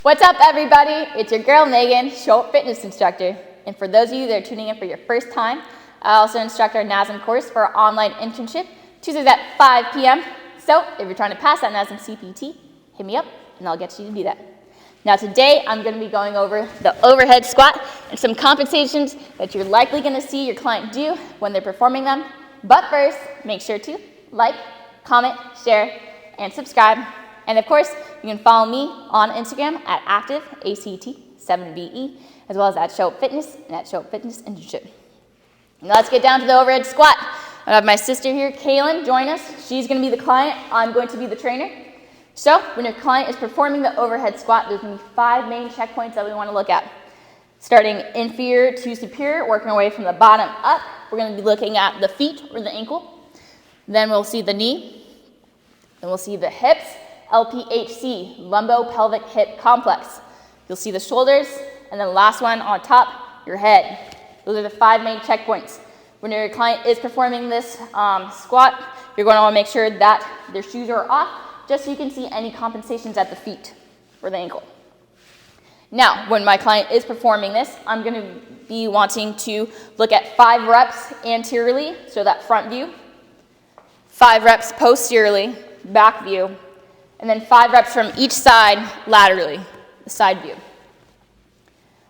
What's up, everybody? It's your girl Megan, show fitness instructor. And for those of you that are tuning in for your first time, I also instruct our NASM course for our online internship, Tuesdays at 5 p.m. So if you're trying to pass that NASM CPT, hit me up and I'll get you to do that. Now today, I'm going to be going over the overhead squat and some compensations that you're likely going to see your client do when they're performing them. But first, make sure to like, comment, share, and subscribe. And of course, you can follow me on Instagram at active, ACT7VE, as well as at Show Up Fitness and at Show Up Fitness Internship. Now let's get down to the overhead squat. I have my sister here, Kaylin, join us. She's going to be the client. I'm going to be the trainer. So when your client is performing the overhead squat, there's going to be 5 main checkpoints that we want to look at. Starting inferior to superior, working our way from the bottom up. We're going to be looking at the feet or the ankle. Then we'll see the knee. Then we'll see the hips. LPHC, lumbo-pelvic hip complex. You'll see the shoulders, and then the last one on top, your head. Those are the 5 main checkpoints. When your client is performing this squat, you're going to want to make sure that their shoes are off, just so you can see any compensations at the feet or the ankle. Now, when my client is performing this, I'm going to be wanting to look at 5 reps anteriorly, so that front view, 5 reps posteriorly, back view, and then 5 reps from each side laterally, the side view.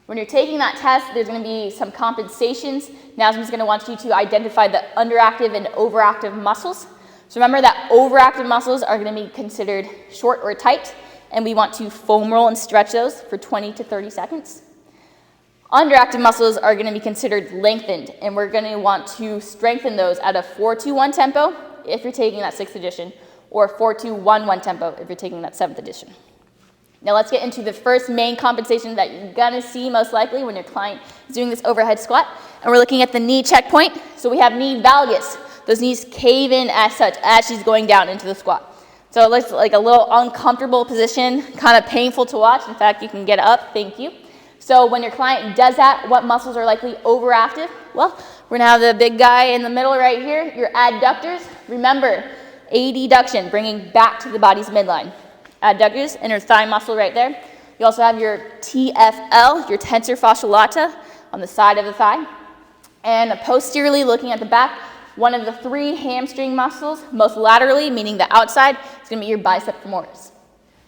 When you're taking that test, there's going to be some compensations. NASM is going to want you to identify the underactive and overactive muscles. So remember that overactive muscles are going to be considered short or tight, and we want to foam roll and stretch those for 20 to 30 seconds. Underactive muscles are going to be considered lengthened, and we're going to want to strengthen those at a 4-2-1 tempo if you're taking that 6th edition, or 4-2-1-1 tempo if you're taking that 7th edition. Now let's get into the first main compensation that you're gonna see most likely when your client is doing this overhead squat. And we're looking at the knee checkpoint. So we have knee valgus. Those knees cave in as such as she's going down into the squat. So it looks like a little uncomfortable position, kind of painful to watch. In fact, you can get up, thank you. So when your client does that, what muscles are likely overactive? Well, we're gonna have the big guy in the middle right here, your adductors. Remember, adduction, bringing back to the body's midline. Adductors, inner thigh muscle right there. You also have your TFL, your tensor fasciae lata, on the side of the thigh. And posteriorly, looking at the back, one of the 3 hamstring muscles, most laterally, meaning the outside, is going to be your bicep femoris.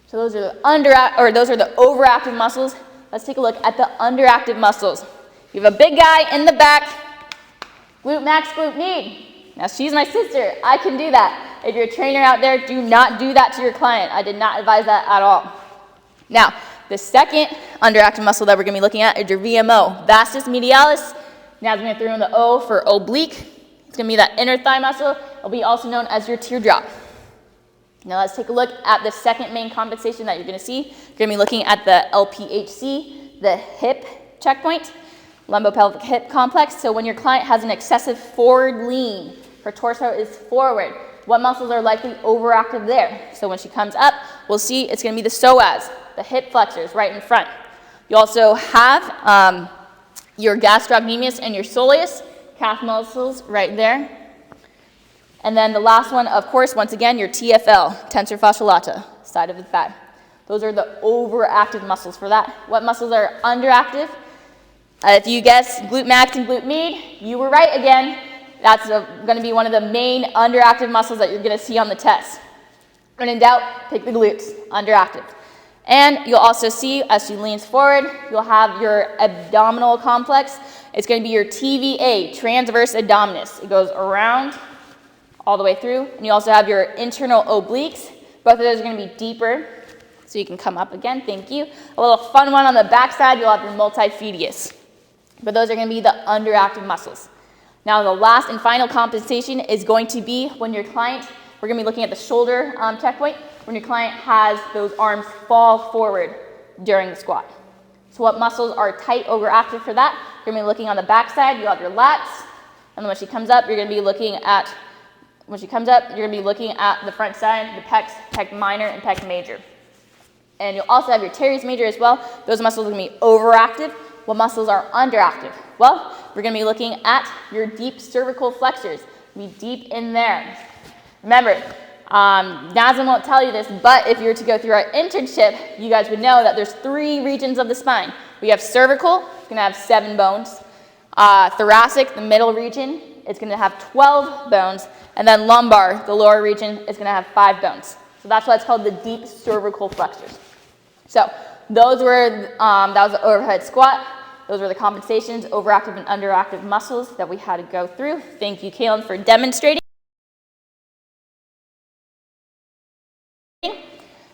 So those are the overactive muscles. Let's take a look at the underactive muscles. You have a big guy in the back, glute max, glute med. Now, she's my sister. I can do that. If you're a trainer out there, do not do that to your client. I did not advise that at all. Now, the second underactive muscle that we're going to be looking at is your VMO, vastus medialis. Now, I'm going to throw in the O for oblique. It's going to be that inner thigh muscle. It'll be also known as your teardrop. Now, let's take a look at the second main compensation that you're going to see. You're going to be looking at the LPHC, the hip checkpoint, lumbo-pelvic hip complex. So when your client has an excessive forward lean, her torso is forward, what muscles are likely overactive there? So when she comes up, we'll see it's going to be the psoas, the hip flexors right in front. You also have your gastrocnemius and your soleus, calf muscles right there. And then the last one, of course, once again, your TFL, tensor fasciae lata, side of the thigh. Those are the overactive muscles for that. What muscles are underactive? If you guessed glute max and glute med, you were right again. That's going to be one of the main underactive muscles that you're going to see on the test. When in doubt, pick the glutes, underactive. And you'll also see, as she leans forward, you'll have your abdominal complex. It's going to be your TVA, transverse abdominis. It goes around all the way through. And you also have your internal obliques. Both of those are going to be deeper, so you can come up again. Thank you. A little fun one on the back side, you'll have your multifidus. But those are going to be the underactive muscles. Now, the last and final compensation is going to be when your client, we're going to be looking at the shoulder checkpoint, when your client has those arms fall forward during the squat. So what muscles are tight, overactive for that? You're going to be looking on the back side, you'll have your lats, and then when she comes up, you're going to be looking at, the front side, the pecs, pec minor and pec major. And you'll also have your teres major as well. Those muscles are going to be overactive. What muscles are underactive? Well, we're going to be looking at your deep cervical flexors. Be deep in there. Remember, NASM won't tell you this, but if you were to go through our internship, you guys would know that there's 3 regions of the spine. We have cervical, it's going to have 7 bones. Thoracic, the middle region, it's going to have 12 bones. And then lumbar, the lower region, is going to have 5 bones. So that's why it's called the deep cervical flexors. So those were, that was the overhead squat. Those were the compensations, overactive and underactive muscles that we had to go through. Thank you, Kaylin, for demonstrating.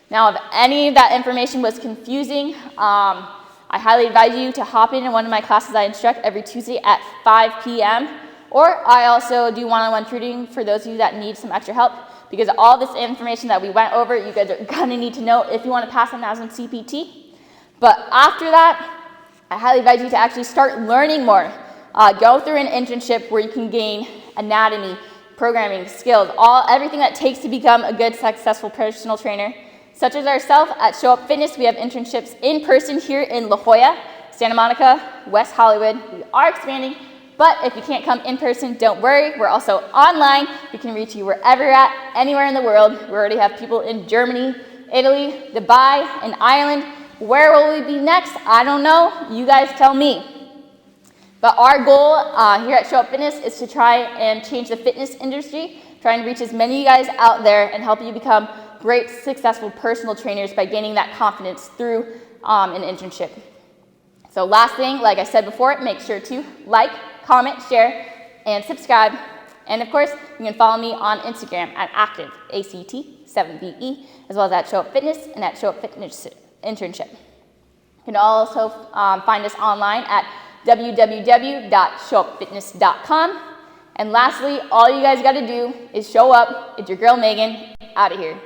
Now, if any of that information was confusing, I highly advise you to hop in one of my classes I instruct every Tuesday at 5 p.m. Or I also do one-on-one tutoring for those of you that need some extra help, because all this information that we went over, you guys are going to need to know if you want to pass on NASM CPT. But after that, I highly advise you to actually start learning more. Go through an internship where you can gain anatomy, programming, skills, everything that takes to become a good, successful personal trainer. Such as ourselves at Show Up Fitness, we have internships in person here in La Jolla, Santa Monica, West Hollywood. We are expanding, but if you can't come in person, don't worry. We're also online. We can reach you wherever you're at, anywhere in the world. We already have people in Germany, Italy, Dubai, and Ireland. Where will we be next? I don't know. You guys tell me. But our goal here at Show Up Fitness is to try and change the fitness industry, try and reach as many of you guys out there and help you become great, successful personal trainers by gaining that confidence through an internship. So last thing, like I said before, make sure to like, comment, share, and subscribe. And of course, you can follow me on Instagram at active, ACT7VE, as well as at Show Up Fitness and at Show Up Fitness Internship. You can also find us online at www.showupfitness.com. And lastly, all you guys got to do is show up. It's your girl, Megan, out of here.